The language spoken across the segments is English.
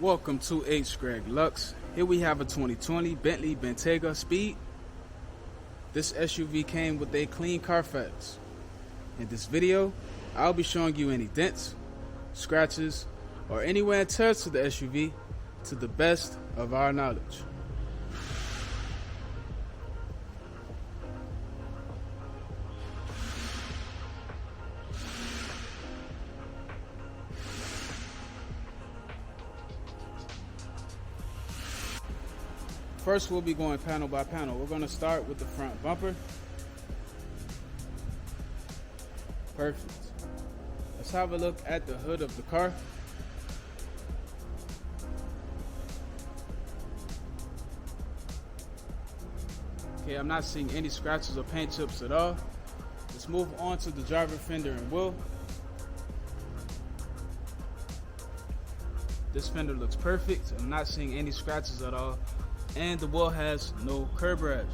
Welcome to hgreglux. Here we have a 2020 Bentley BENTAYGA Speed. This SUV came with a clean carfax. In this video, I'll be showing you any dents, scratches, or any wear and tear to the SUV to the best of our knowledge. First, we'll be going panel by panel. We're going to start with the front bumper. Perfect. Let's have a look at the hood of the car. Okay, I'm not seeing any scratches or paint chips at all. Let's move on to the driver fender and wheel. This fender looks perfect. I'm not seeing any scratches at all. And the wheel has no curb rash.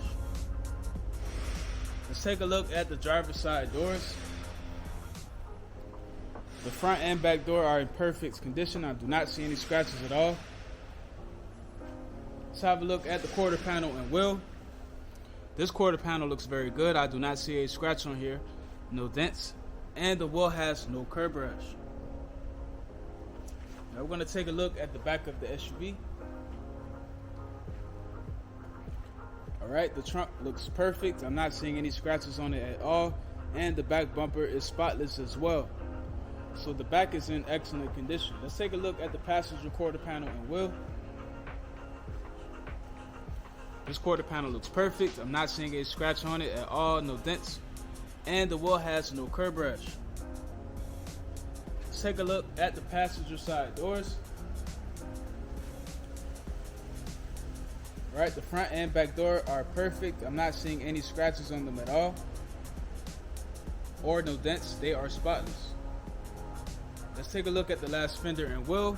Let's take a look at the driver's side doors. The front and back door are in perfect condition. I do not see any scratches at all. Let's have a look at the quarter panel and wheel. This quarter panel looks very good. I do not see a scratch on here, no dents, and the wheel has no curb rash. Now we're going to take a look at the back of the SUV. Alright, the trunk looks perfect. I'm not seeing any scratches on it at all, and the back bumper is spotless as well. So the back is in excellent condition. Let's take a look at the passenger quarter panel and wheel. This quarter panel looks perfect. I'm not seeing a scratch on it at all, no dents, and the wheel has no curb rash. Let's take a look at the passenger side doors. Alright, the front and back door are perfect. I'm not seeing any scratches on them at all, or no dents. They are spotless. Let's take a look at the last fender and wheel.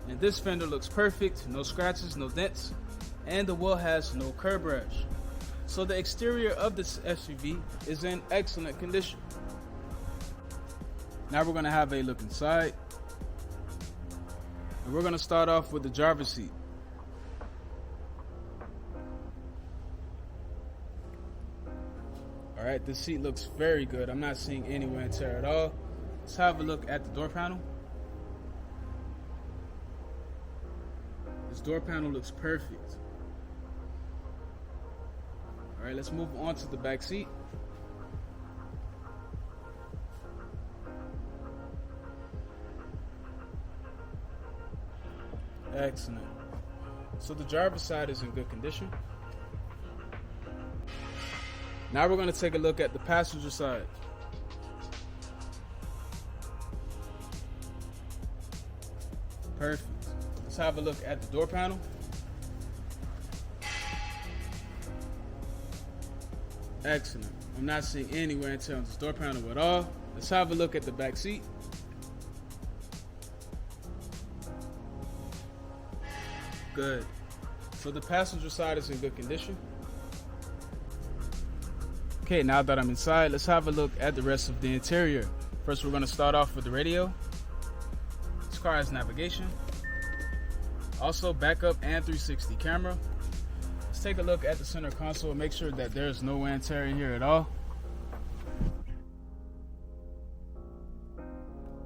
And this fender looks perfect. No scratches, no dents, and the wheel has no curb rash. So the exterior of this SUV is in excellent condition. Now we're going to have a look inside. And we're going to start off with the driver's seat. Alright, this seat looks very good. I'm not seeing any wear and tear at all. Let's have a look at the door panel. This door panel looks perfect. Alright, let's move on to the back seat. Excellent. So the driver's side is in good condition. Now we're going to take a look at the passenger side. Perfect. Let's have a look at the door panel. Excellent. I'm not seeing any wear and tear on this door panel at all. Let's have a look at the back seat. Good. So the passenger side is in good condition. Okay, now that I'm inside, let's have a look at the rest of the interior. First, we're going to start off with the radio. This car has navigation, also backup and 360 camera. Let's take a look at the center console and make sure that there's no wear and tear in here at all.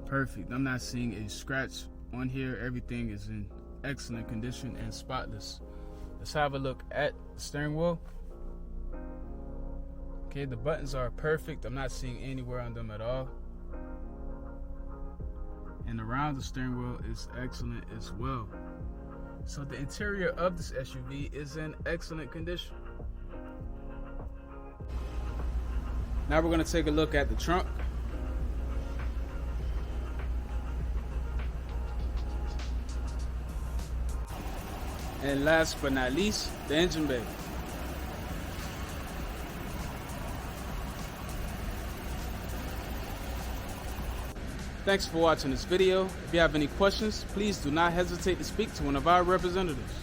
Perfect. I'm not seeing a scratch on here. Everything is in excellent condition and spotless. Let's have a look at the steering wheel. Okay, the buttons are perfect. I'm not seeing any wear on them at all. And around the steering wheel is excellent as well. So the interior of this SUV is in excellent condition. Now we're going to take a look at the trunk. And last but not least, the engine bay. Thanks for watching this video. If you have any questions, please do not hesitate to speak to one of our representatives.